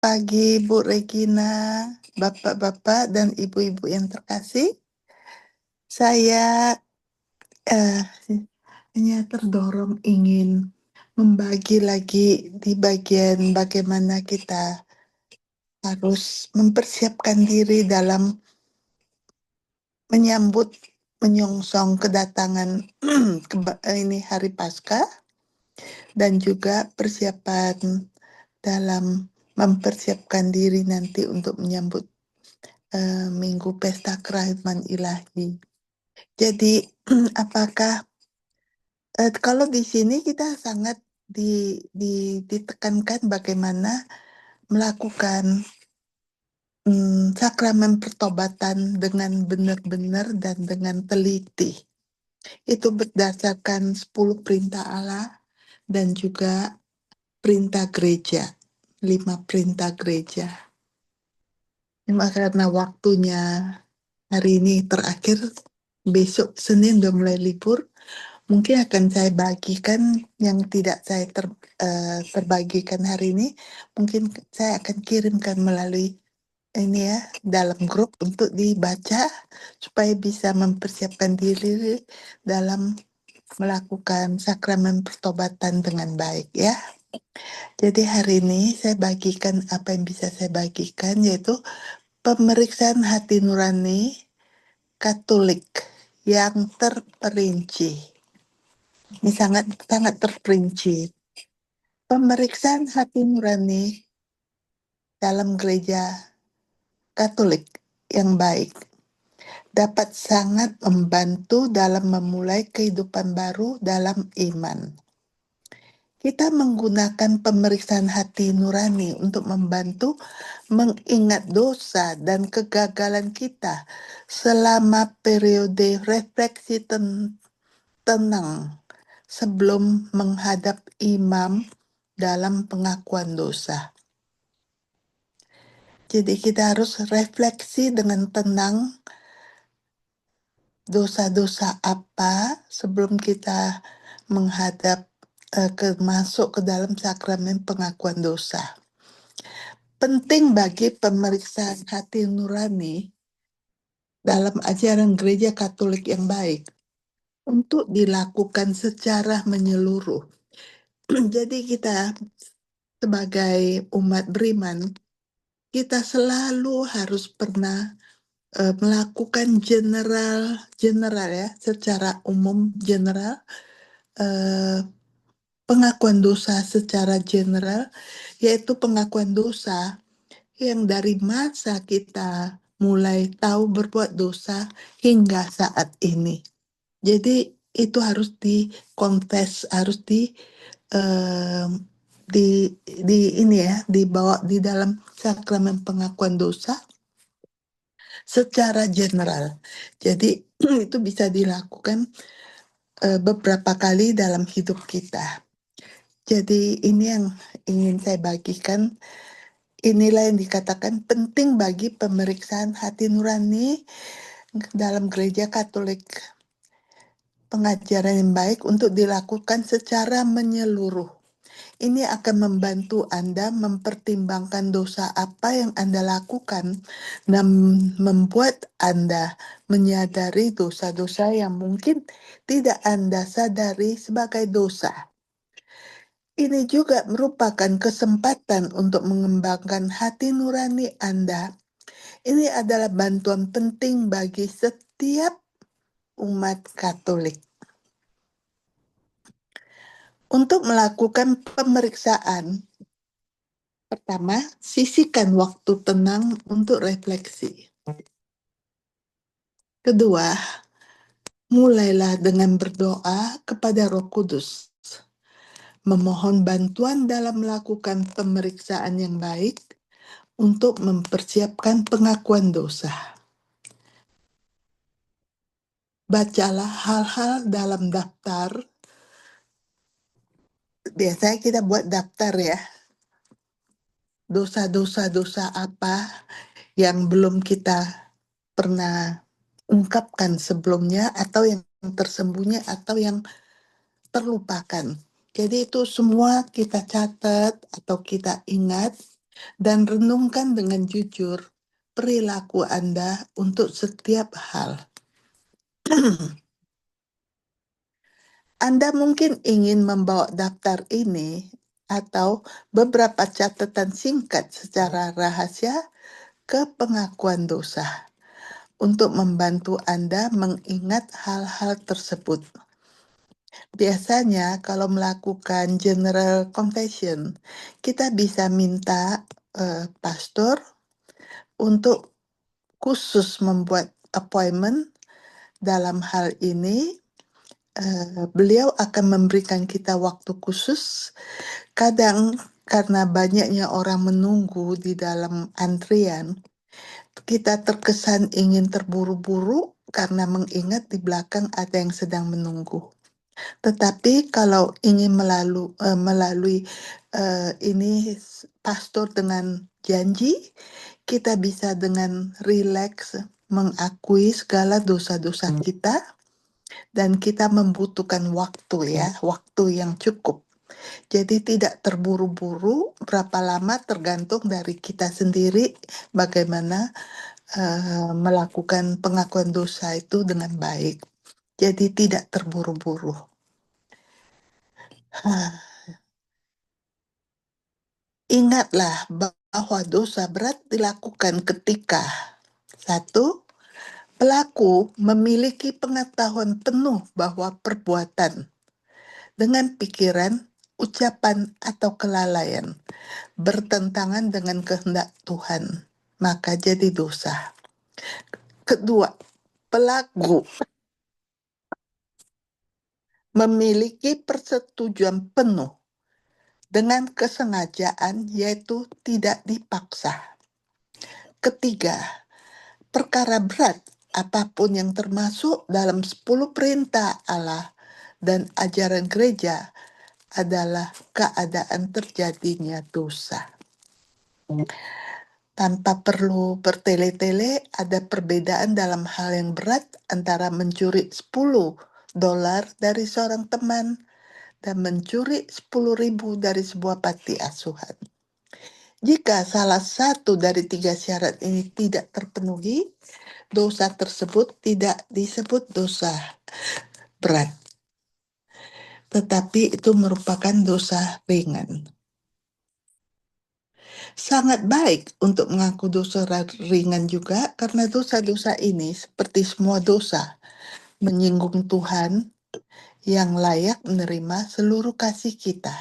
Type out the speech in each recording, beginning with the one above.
Pagi Bu Regina, Bapak-bapak dan Ibu-ibu yang terkasih. Saya eh, hanya terdorong ingin membagi lagi di bagian bagaimana kita harus mempersiapkan diri dalam menyambut menyongsong kedatangan ini hari Paskah dan juga persiapan dalam mempersiapkan diri nanti untuk menyambut Minggu Pesta Kerahiman Ilahi. Jadi, apakah kalau di sini kita sangat ditekankan bagaimana melakukan sakramen pertobatan dengan benar-benar dan dengan teliti. Itu berdasarkan 10 perintah Allah dan juga perintah gereja, 5 perintah gereja. Cuma karena waktunya hari ini terakhir, besok Senin udah mulai libur, mungkin akan saya bagikan yang tidak saya terbagikan hari ini. Mungkin saya akan kirimkan melalui ini ya, dalam grup untuk dibaca supaya bisa mempersiapkan diri dalam melakukan sakramen pertobatan dengan baik ya. Jadi hari ini saya bagikan apa yang bisa saya bagikan, yaitu pemeriksaan hati nurani Katolik yang terperinci. Ini sangat sangat terperinci. Pemeriksaan hati nurani dalam gereja Katolik yang baik dapat sangat membantu dalam memulai kehidupan baru dalam iman. Kita menggunakan pemeriksaan hati nurani untuk membantu mengingat dosa dan kegagalan kita selama periode refleksi tenang sebelum menghadap imam dalam pengakuan dosa. Jadi kita harus refleksi dengan tenang dosa-dosa apa sebelum kita menghadap masuk ke dalam sakramen pengakuan dosa. Penting bagi pemeriksaan hati nurani dalam ajaran gereja Katolik yang baik untuk dilakukan secara menyeluruh. Jadi kita sebagai umat beriman, kita selalu harus pernah melakukan general ya, secara umum general, pengakuan dosa secara general, yaitu pengakuan dosa yang dari masa kita mulai tahu berbuat dosa hingga saat ini. Jadi itu harus dikonfes, harus ini ya, dibawa di dalam sakramen pengakuan dosa secara general. Jadi itu bisa dilakukan beberapa kali dalam hidup kita. Jadi ini yang ingin saya bagikan. Inilah yang dikatakan penting bagi pemeriksaan hati nurani dalam gereja Katolik. Pengajaran yang baik untuk dilakukan secara menyeluruh. Ini akan membantu Anda mempertimbangkan dosa apa yang Anda lakukan dan membuat Anda menyadari dosa-dosa yang mungkin tidak Anda sadari sebagai dosa. Ini juga merupakan kesempatan untuk mengembangkan hati nurani Anda. Ini adalah bantuan penting bagi setiap umat Katolik. Untuk melakukan pemeriksaan, pertama, sisihkan waktu tenang untuk refleksi. Kedua, mulailah dengan berdoa kepada Roh Kudus, memohon bantuan dalam melakukan pemeriksaan yang baik untuk mempersiapkan pengakuan dosa. Bacalah hal-hal dalam daftar. Biasanya kita buat daftar ya. Dosa-dosa apa yang belum kita pernah ungkapkan sebelumnya, atau yang tersembunyi atau yang terlupakan. Jadi itu semua kita catat atau kita ingat dan renungkan dengan jujur perilaku Anda untuk setiap hal. Anda mungkin ingin membawa daftar ini atau beberapa catatan singkat secara rahasia ke pengakuan dosa untuk membantu Anda mengingat hal-hal tersebut. Biasanya kalau melakukan general confession, kita bisa minta pastor untuk khusus membuat appointment dalam hal ini. Beliau akan memberikan kita waktu khusus. Kadang karena banyaknya orang menunggu di dalam antrian, kita terkesan ingin terburu-buru karena mengingat di belakang ada yang sedang menunggu. Tetapi kalau ingin melalui ini pastor dengan janji, kita bisa dengan rileks mengakui segala dosa-dosa kita, dan kita membutuhkan waktu ya, waktu yang cukup. Jadi tidak terburu-buru, berapa lama tergantung dari kita sendiri bagaimana melakukan pengakuan dosa itu dengan baik. Jadi tidak terburu-buru. Ingatlah bahwa dosa berat dilakukan ketika satu, pelaku memiliki pengetahuan penuh bahwa perbuatan dengan pikiran, ucapan, atau kelalaian bertentangan dengan kehendak Tuhan, maka jadi dosa. Kedua, pelaku memiliki persetujuan penuh dengan kesengajaan, yaitu tidak dipaksa. Ketiga, perkara berat apapun yang termasuk dalam 10 perintah Allah dan ajaran gereja adalah keadaan terjadinya dosa. Tanpa perlu bertele-tele, ada perbedaan dalam hal yang berat antara mencuri $10 dari seorang teman dan mencuri 10.000 dari sebuah panti asuhan. Jika salah satu dari 3 syarat ini tidak terpenuhi, dosa tersebut tidak disebut dosa berat, tetapi itu merupakan dosa ringan. Sangat baik untuk mengaku dosa ringan juga, karena dosa-dosa ini seperti semua dosa menyinggung Tuhan yang layak menerima seluruh kasih kita.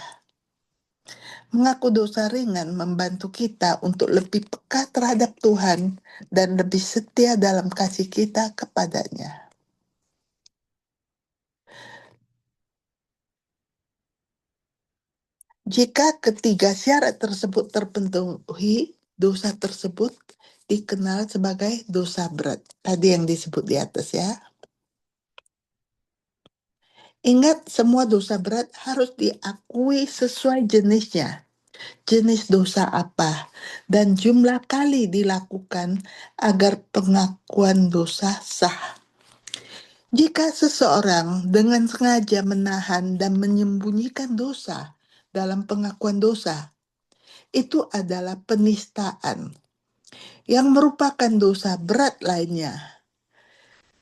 Mengaku dosa ringan membantu kita untuk lebih peka terhadap Tuhan dan lebih setia dalam kasih kita kepadanya. Jika ketiga syarat tersebut terpenuhi, dosa tersebut dikenal sebagai dosa berat. Tadi yang disebut di atas ya. Ingat, semua dosa berat harus diakui sesuai jenisnya. Jenis dosa apa dan jumlah kali dilakukan agar pengakuan dosa sah. Jika seseorang dengan sengaja menahan dan menyembunyikan dosa dalam pengakuan dosa, itu adalah penistaan yang merupakan dosa berat lainnya,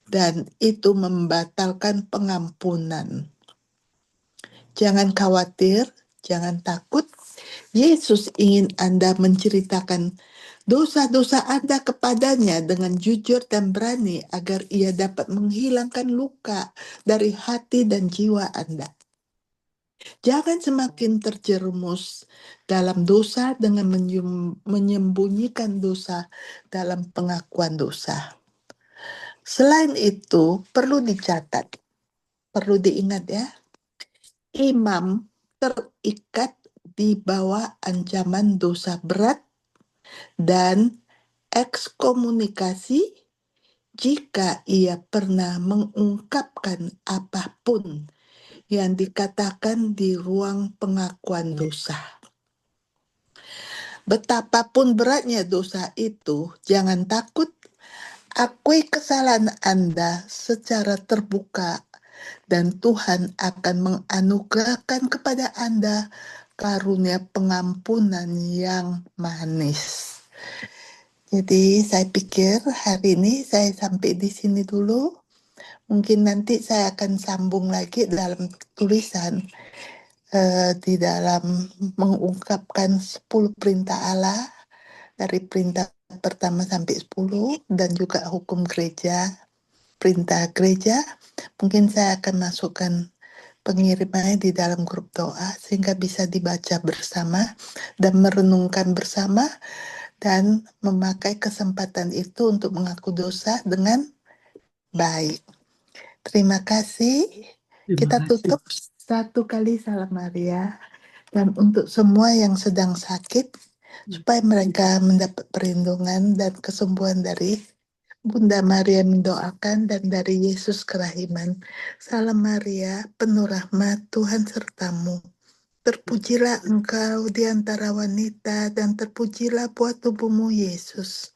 dan itu membatalkan pengampunan. Jangan khawatir, jangan takut. Yesus ingin Anda menceritakan dosa-dosa Anda kepadanya dengan jujur dan berani agar Ia dapat menghilangkan luka dari hati dan jiwa Anda. Jangan semakin terjerumus dalam dosa dengan menyembunyikan dosa dalam pengakuan dosa. Selain itu, perlu dicatat, perlu diingat ya, imam terikat di bawah ancaman dosa berat dan ekskomunikasi jika ia pernah mengungkapkan apapun yang dikatakan di ruang pengakuan dosa. Betapapun beratnya dosa itu, jangan takut. Akui kesalahan Anda secara terbuka, dan Tuhan akan menganugerahkan kepada Anda karunia pengampunan yang manis. Jadi saya pikir hari ini saya sampai di sini dulu. Mungkin nanti saya akan sambung lagi dalam tulisan di dalam mengungkapkan 10 perintah Allah dari perintah pertama sampai 10 dan juga hukum gereja, perintah gereja. Mungkin saya akan masukkan pengirimannya di dalam grup doa sehingga bisa dibaca bersama dan merenungkan bersama dan memakai kesempatan itu untuk mengaku dosa dengan baik. Terima kasih. Terima Kita kasih. tutup satu kali salam Maria. Dan untuk semua yang sedang sakit, supaya mereka mendapat perlindungan dan kesembuhan dari Bunda Maria mendoakan dan dari Yesus kerahiman. Salam Maria, penuh rahmat, Tuhan sertamu. Terpujilah engkau di antara wanita dan terpujilah buah tubuhmu Yesus.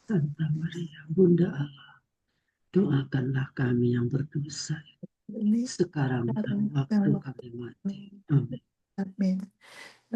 Santa Maria, Bunda Allah, doakanlah kami yang berdosa, Ini sekarang dan waktu kami mati.